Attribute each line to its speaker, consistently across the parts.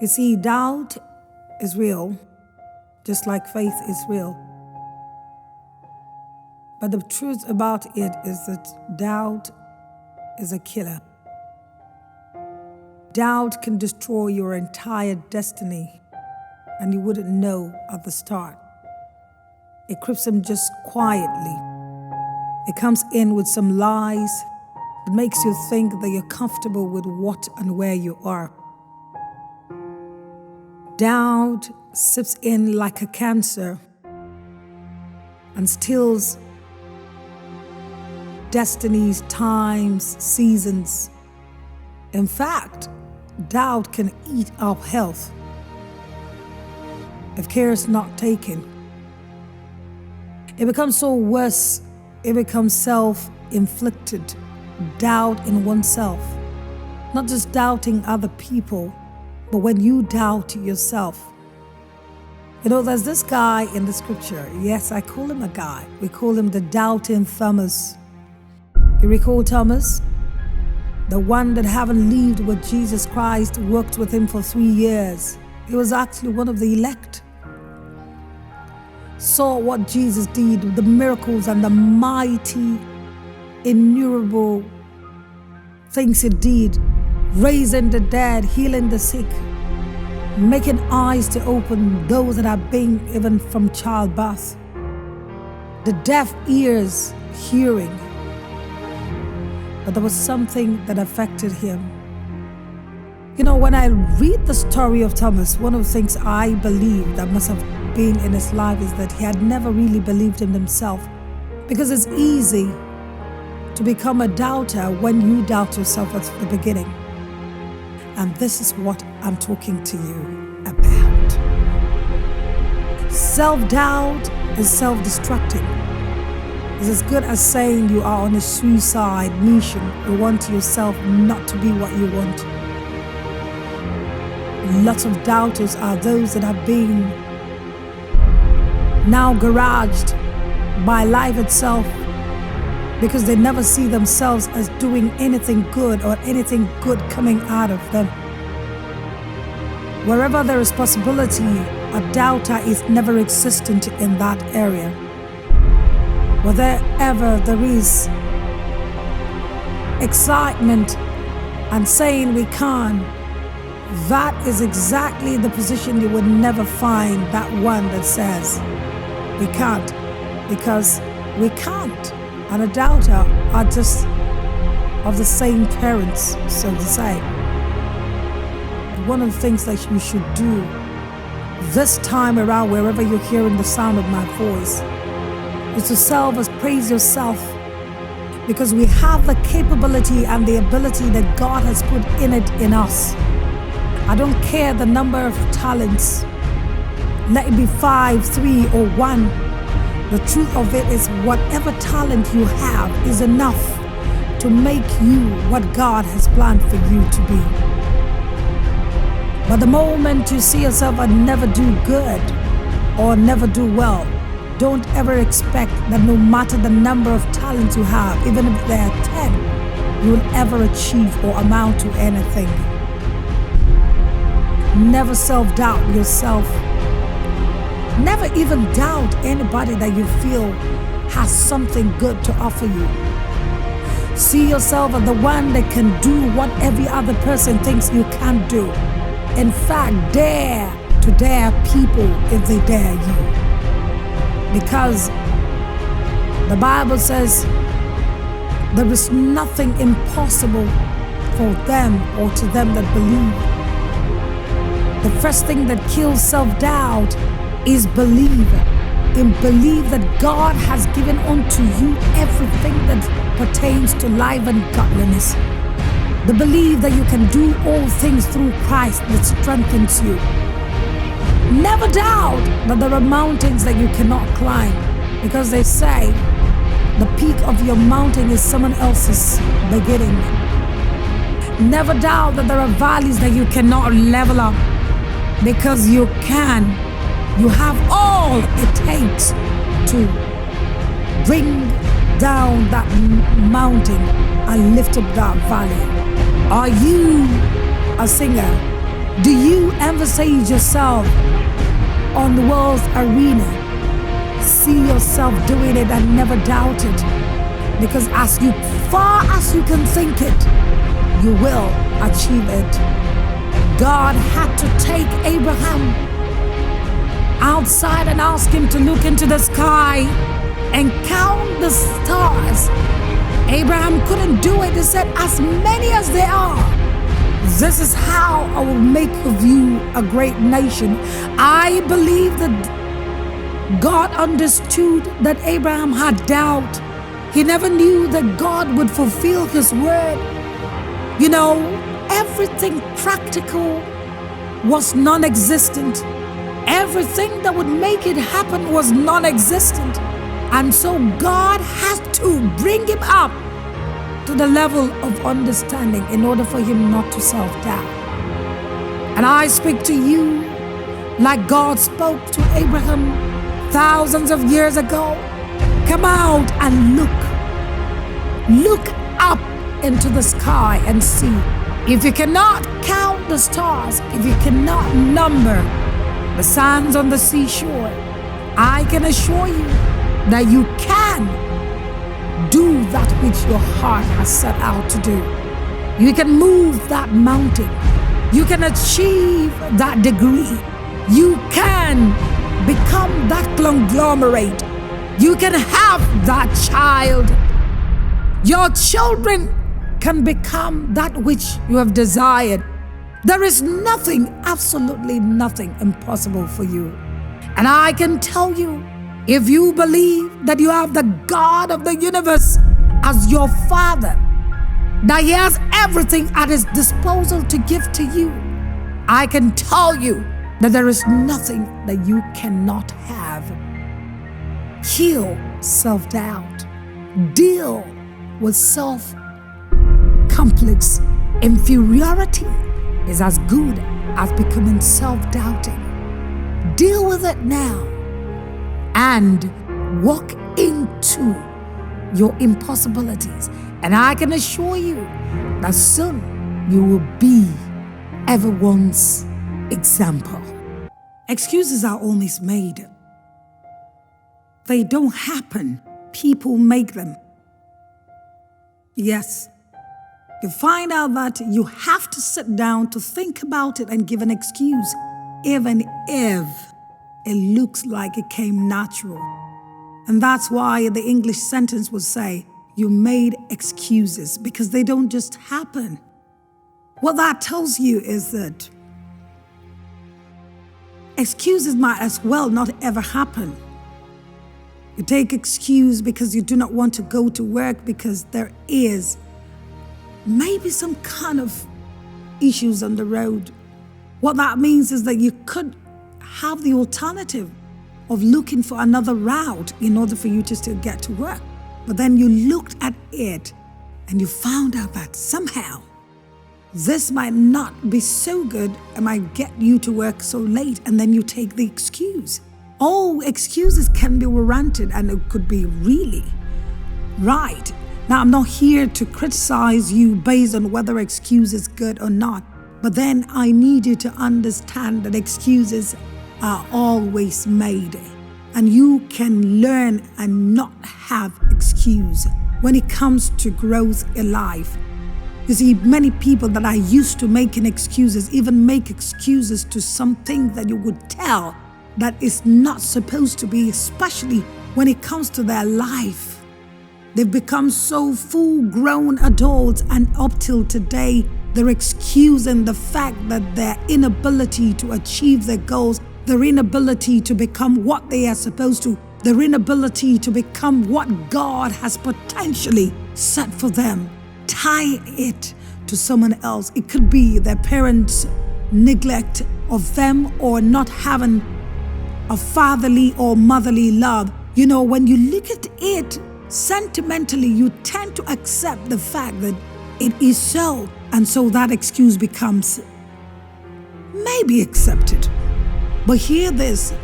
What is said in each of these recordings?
Speaker 1: You see, doubt is real, just like faith is real. But the truth about it is that doubt is a killer. Doubt can destroy your entire destiny, and you wouldn't know at the start. It creeps in just quietly. It comes in with some lies. It makes you think that you're comfortable with what and where you are. Doubt seeps in like a cancer and steals destinies, times, seasons. In fact, doubt can eat up health if care is not taken. It becomes so worse, it becomes self-inflicted doubt in oneself. Not just doubting other people, but when you doubt yourself. You know, there's this guy in the scripture. Yes, I call him a guy. We call him the doubting Thomas. You recall Thomas? The one that haven't lived with Jesus Christ, worked with him for 3 years. He was actually one of the elect. Saw what Jesus did, the miracles and the mighty, innumerable things he did. Raising the dead, healing the sick, making eyes to open those that are being even from childbirth. The deaf ears hearing. But there was something that affected him. You know, when I read the story of Thomas, one of the things I believe that must have been in his life is that he had never really believed in himself. Because it's easy to become a doubter when you doubt yourself at the beginning. And this is what I'm talking to you about. Self-doubt is self-destructing. It's as good as saying you are on a suicide mission. You want yourself not to be what you want. Lots of doubters are those that have been now garaged by life itself because they never see themselves as doing anything good or anything good coming out of them. Wherever there is possibility, a doubter is never existent in that area. Wherever there is excitement and saying we can't, that is exactly the position you would never find that one that says we can't, because we can't. And a doubter are just of the same parents, so to say. One of the things that you should do this time around, wherever you're hearing the sound of my voice, is to praise yourself, because we have the capability and the ability that God has put in it in us. I don't care the number of talents. Let it be 5, 3, or 1. The truth of it is whatever talent you have is enough to make you what God has planned for you to be. But the moment you see yourself and never do good or never do well, don't ever expect that no matter the number of talents you have, even if there are 10, you will ever achieve or amount to anything. Never self-doubt yourself. Never even doubt anybody that you feel has something good to offer you. See yourself as the one that can do what every other person thinks you can't do. In fact, dare to dare people if they dare you. Because the Bible says there is nothing impossible for them or to them that believe. The first thing that kills self-doubt is believe. And believe that God has given unto you everything that pertains to life and godliness. The belief that you can do all things through Christ that strengthens you. Never doubt that there are mountains that you cannot climb, because they say the peak of your mountain is someone else's beginning. Never doubt that there are valleys that you cannot level up, because you can. You have all it takes to bring down that mountain and lift up that valley. Are you a singer? Do you emphasize yourself on the world's arena? See yourself doing it and never doubt it. Because as far as you can think it, you will achieve it. God had to take Abraham outside and ask him to look into the sky and count the stars. Abraham couldn't do it. He said, as many as they are. This is how I will make of you a great nation. I believe that God understood that Abraham had doubt. He never knew that God would fulfill his word. You know, everything practical was non-existent. Everything that would make it happen was non-existent. And so God had to bring him up to the level of understanding in order for him not to self-doubt. And I speak to you like God spoke to Abraham thousands of years ago. Come out and look. Look up into the sky and see. If you cannot count the stars, if you cannot number the sands on the seashore, I can assure you that you can do that which your heart has set out to do. You can move that mountain. You can achieve that degree. You can become that conglomerate. You can have that child. Your children can become that which you have desired. There is nothing, absolutely nothing impossible for you. And I can tell you, if you believe that you have the God of the universe as your Father, that He has everything at His disposal to give to you, I can tell you that there is nothing that you cannot have. Kill self-doubt. Deal with self-complex. Inferiority is as good as becoming self-doubting. Deal with it now and walk into your impossibilities. And I can assure you that soon you will be everyone's example. Excuses are always made. They don't happen. People make them. Yes. You find out that you have to sit down to think about it and give an excuse, even if it looks like it came natural. And that's why the English sentence would say, you made excuses, because they don't just happen. What that tells you is that excuses might as well not ever happen. You take excuse because you do not want to go to work because there is maybe some kind of issues on the road. What that means is that you could have the alternative of looking for another route in order for you to still get to work. But then you looked at it and you found out that somehow this might not be so good and might get you to work so late, and then you take the excuse. All excuses can be warranted and it could be really right. Now, I'm not here to criticize you based on whether excuse is good or not, but then I need you to understand that excuses are always made, and you can learn and not have excuse when it comes to growth in life. You see, many people that are used to making excuses even make excuses to something that you would tell that is not supposed to be, especially when it comes to their life. They've become so full-grown adults, and up till today, they're excusing the fact that their inability to achieve their goals, their inability to become what they are supposed to, their inability to become what God has potentially set for them, tie it to someone else. It could be their parents' neglect of them or not having a fatherly or motherly love. You know, when you look at it sentimentally, you tend to accept the fact that it is so, and so that excuse becomes maybe accepted. But hear this,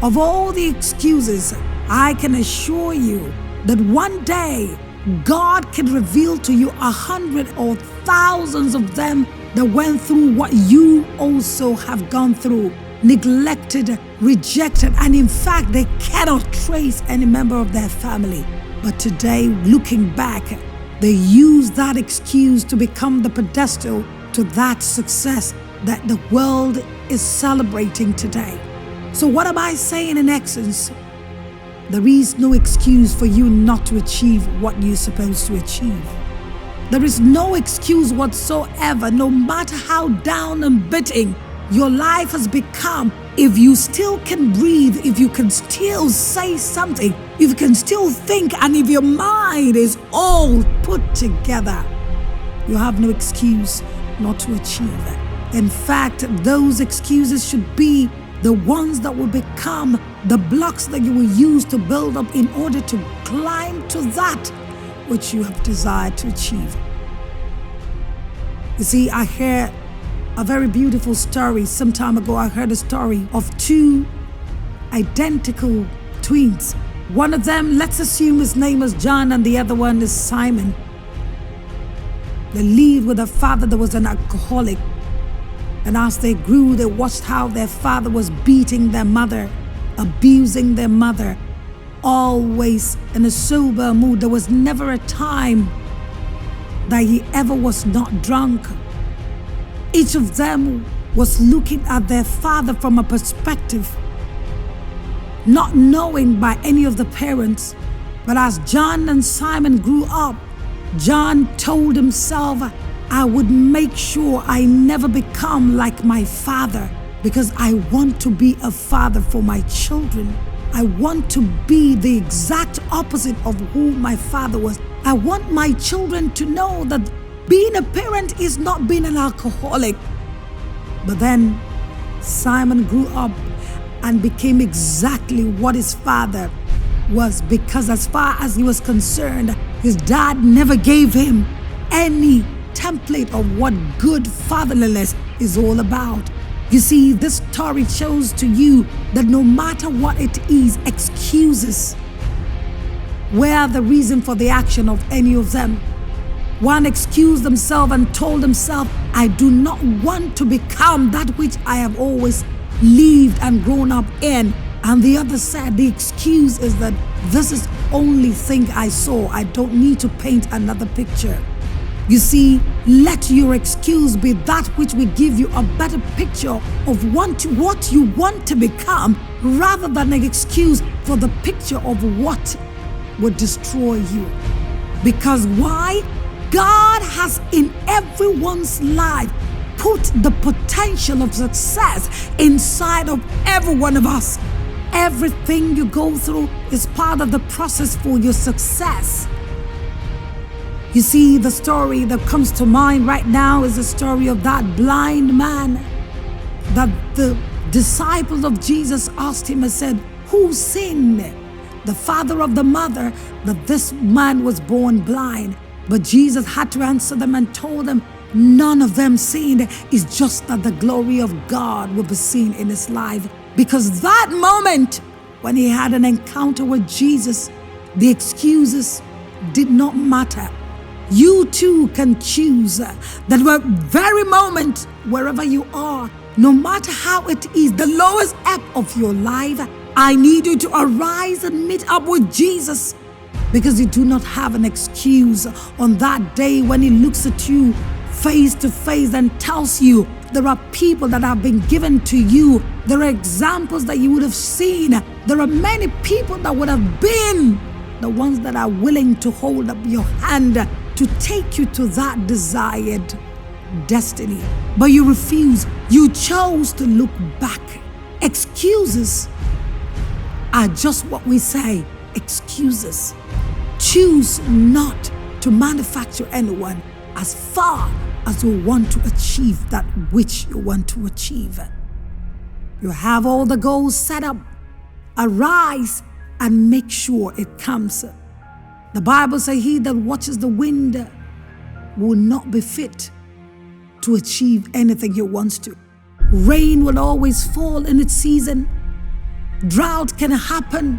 Speaker 1: of all the excuses, I can assure you that one day God can reveal to you 100 or thousands of them that went through what you also have gone through, neglected, rejected, and in fact, they cannot trace any member of their family. But today, looking back, they use that excuse to become the pedestal to that success that the world is celebrating today. So what am I saying in essence? There is no excuse for you not to achieve what you're supposed to achieve. There is no excuse whatsoever, no matter how down and bitter your life has become. If you still can breathe, if you can still say something, if you can still think, and if your mind is all put together, you have no excuse not to achieve it. In fact, those excuses should be the ones that will become the blocks that you will use to build up in order to climb to that which you have desired to achieve. You see, I heard a very beautiful story. Some time ago, I heard a story of two identical twins. One of them, let's assume his name was John, and the other one is Simon. They lived with a father that was an alcoholic. And as they grew, they watched how their father was beating their mother, abusing their mother, always in a sober mood. There was never a time that he ever was not drunk. Each of them was looking at their father from a perspective, not knowing by any of the parents. But as John and Simon grew up, John told himself, I would make sure I never become like my father, because I want to be a father for my children. I want to be the exact opposite of who my father was. I want my children to know that being a parent is not being an alcoholic. But then Simon grew up and became exactly what his father was, because as far as he was concerned, his dad never gave him any template of what good fatherliness is all about. You see, this story shows to you that no matter what it is, excuses were the reason for the action of any of them. One excused themselves and told himself, I do not want to become that which I have always lived and grown up in. And the other said, the excuse is that this is only thing I saw. I don't need to paint another picture. You see, let your excuse be that which will give you a better picture of what you want to become, rather than an excuse for the picture of what would destroy you. Because why? God has in everyone's life put the potential of success inside of every one of us. Everything you go through is part of the process for your success. You see, the story that comes to mind right now is the story of that blind man that the disciples of Jesus asked him and said, who sinned? The father of the mother, that this man was born blind. But Jesus had to answer them and told them, none of them sinned. It's just that the glory of God will be seen in his life. Because that moment when he had an encounter with Jesus, the excuses did not matter. You too can choose that very moment, wherever you are, no matter how it is, the lowest ebb of your life, I need you to arise and meet up with Jesus, because you do not have an excuse on that day when he looks at you face to face and tells you there are people that have been given to you. There are examples that you would have seen. There are many people that would have been the ones that are willing to hold up your hand to take you to that desired destiny. But you refuse. You chose to look back. Excuses are just what we say, excuses. Choose not to manufacture anyone as far as you want to achieve that which you want to achieve. You have all the goals set up. Arise and make sure it comes. The Bible says he that watches the wind will not be fit to achieve anything he wants to. Rain will always fall in its season. Drought can happen.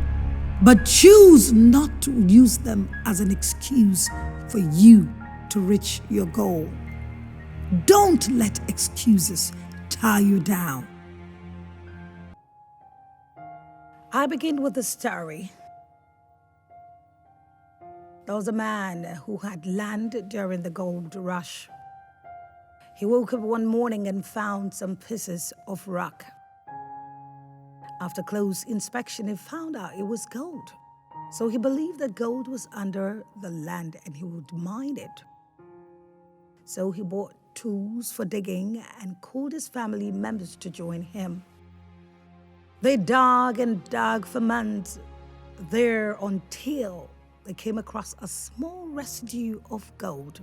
Speaker 1: but choose not to use them as an excuse for you to reach your goal. Don't let excuses tie you down. I begin with the story. There was a man who had landed during the gold rush. He woke up one morning and found some pieces of rock. After close inspection, he found out it was gold. So he believed that gold was under the land and he would mine it. So he bought tools for digging and called his family members to join him. They dug and dug for months there until they came across a small residue of gold.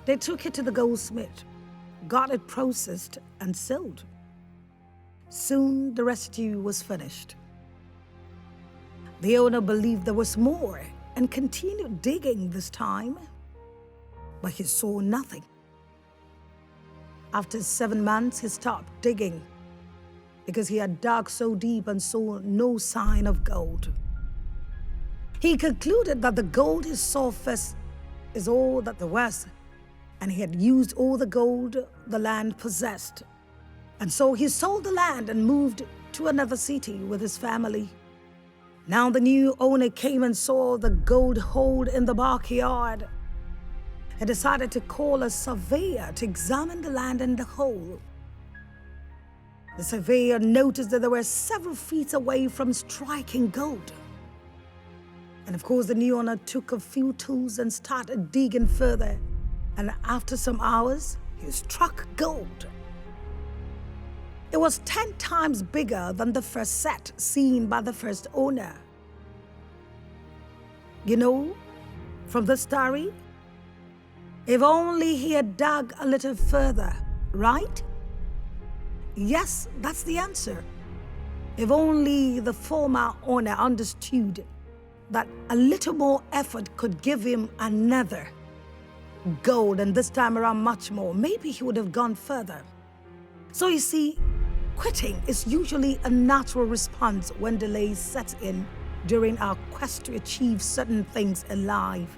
Speaker 1: They took it to the goldsmith, got it processed and sold. Soon the residue was finished. The owner believed there was more and continued digging this time, but he saw nothing. After 7 months, he stopped digging because he had dug so deep and saw no sign of gold. He concluded that the gold he saw first is all that there was, and he had used all the gold the land possessed. And so he sold the land and moved to another city with his family. Now the new owner came and saw the gold hole in the backyard. He decided to call a surveyor to examine the land and the hole. The surveyor noticed that they were several feet away from striking gold. And of course, the new owner took a few tools and started digging further. And after some hours, he struck gold. It was 10 times bigger than the first set seen by the first owner. You know, from the story, if only he had dug a little further, right? Yes, that's the answer. If only the former owner understood that a little more effort could give him another gold, and this time around much more, maybe he would have gone further. So you see, quitting is usually a natural response when delays set in during our quest to achieve certain things in life.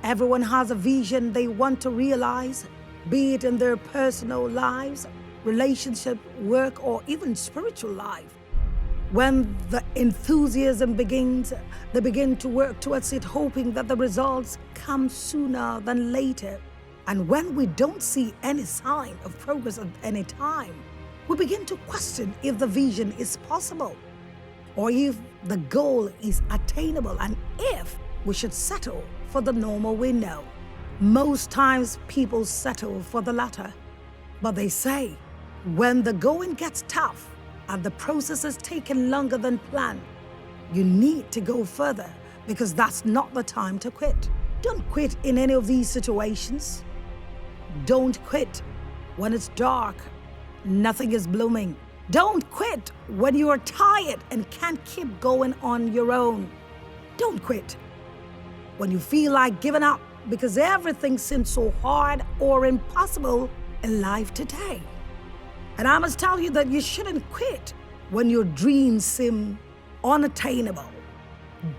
Speaker 1: Everyone has a vision they want to realize, be it in their personal lives, relationship, work, or even spiritual life. When the enthusiasm begins, they begin to work towards it, hoping that the results come sooner than later. And when we don't see any sign of progress at any time, we begin to question if the vision is possible, or if the goal is attainable, and if we should settle for the normal window. Most times people settle for the latter, but they say, when the going gets tough and the process is taking longer than planned, you need to go further, because that's not the time to quit. Don't quit in any of these situations. Don't quit when it's dark, nothing is blooming. Don't quit when you are tired and can't keep going on your own. Don't quit when you feel like giving up because everything seems so hard or impossible in life today. And I must tell you that you shouldn't quit when your dreams seem unattainable.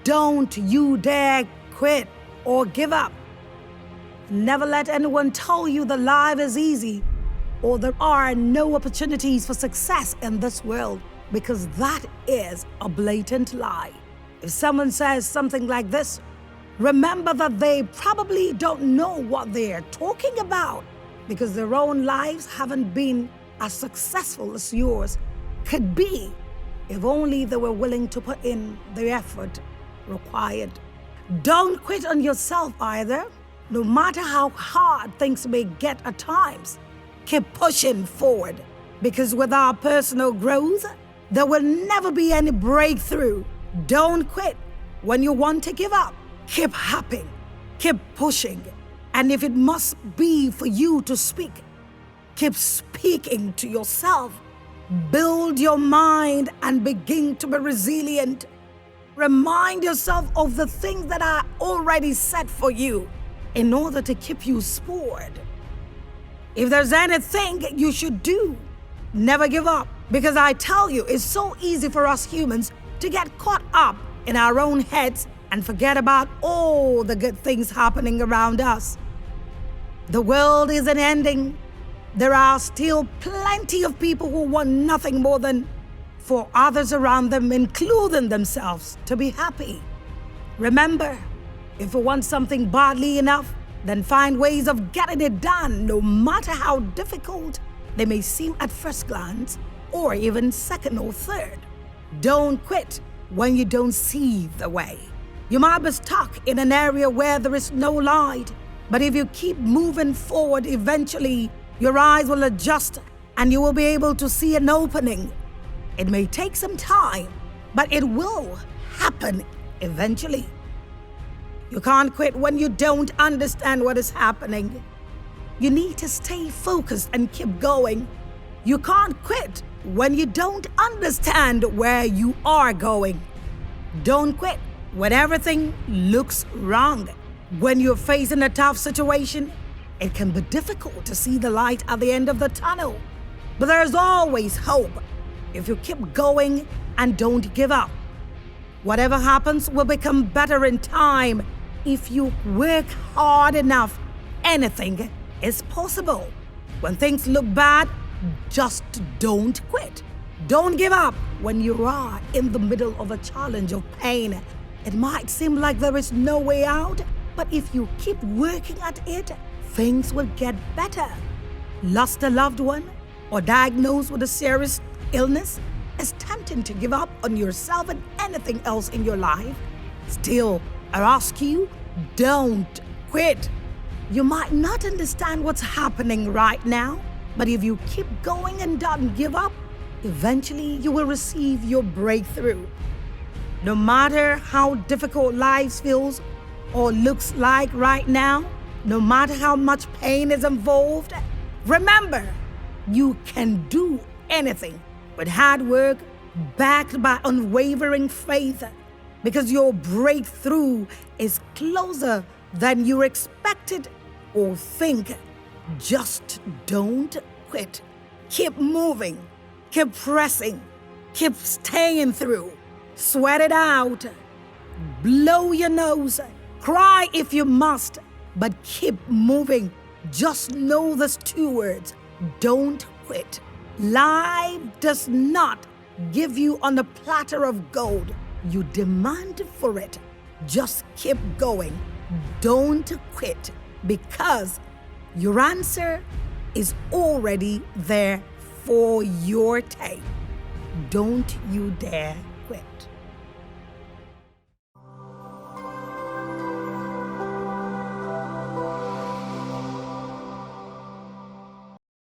Speaker 1: Don't you dare quit or give up. Never let anyone tell you that life is easy or there are no opportunities for success in this world, because that is a blatant lie. If someone says something like this, remember that they probably don't know what they're talking about, because their own lives haven't been as successful as yours could be if only they were willing to put in the effort required. Don't quit on yourself either. No matter how hard things may get at times, keep pushing forward, because with our personal growth, there will never be any breakthrough. Don't quit when you want to give up. Keep hopping, keep pushing, and if it must be for you to speak, keep speaking to yourself. Build your mind and begin to be resilient. Remind yourself of the things that are already set for you in order to keep you spurred. If there's anything you should do, Never give up, because I tell you, it's so easy for us humans to get caught up in our own heads and forget about all the good things happening around us. The world isn't ending. There are still plenty of people who want nothing more than for others around them, including themselves, to be happy. Remember, if you want something badly enough, then find ways of getting it done, no matter how difficult they may seem at first glance, or even second or third. Don't quit when you don't see the way. You might be stuck in an area where there is no light, but if you keep moving forward, eventually your eyes will adjust and you will be able to see an opening. It may take some time, but it will happen eventually. You can't quit when you don't understand what is happening. You need to stay focused and keep going. You can't quit when you don't understand where you are going. Don't quit when everything looks wrong. When you're facing a tough situation, it can be difficult to see the light at the end of the tunnel. But there's always hope if you keep going and don't give up. Whatever happens will become better in time. If you work hard enough, anything is possible. When things look bad, just don't quit. Don't give up when you are in the middle of a challenge of pain. It might seem like there is no way out, but if you keep working at it, things will get better. Lost a loved one or diagnosed with a serious illness? It's tempting to give up on yourself and anything else in your life. Still, I ask you, don't quit. You might not understand what's happening right now, but if you keep going and don't give up, eventually you will receive your breakthrough. No matter how difficult life feels or looks like right now, no matter how much pain is involved, remember, you can do anything with hard work backed by unwavering faith, because your breakthrough is closer than you expected or think. Just don't quit. Keep moving. Keep pressing. Keep staying through. Sweat it out. Blow your nose. Cry if you must, but keep moving. Just know these two words: don't quit. Life does not give you on a platter of gold. You demand for it. Just keep going. Don't quit, because your answer is already there for your take. Don't you dare quit.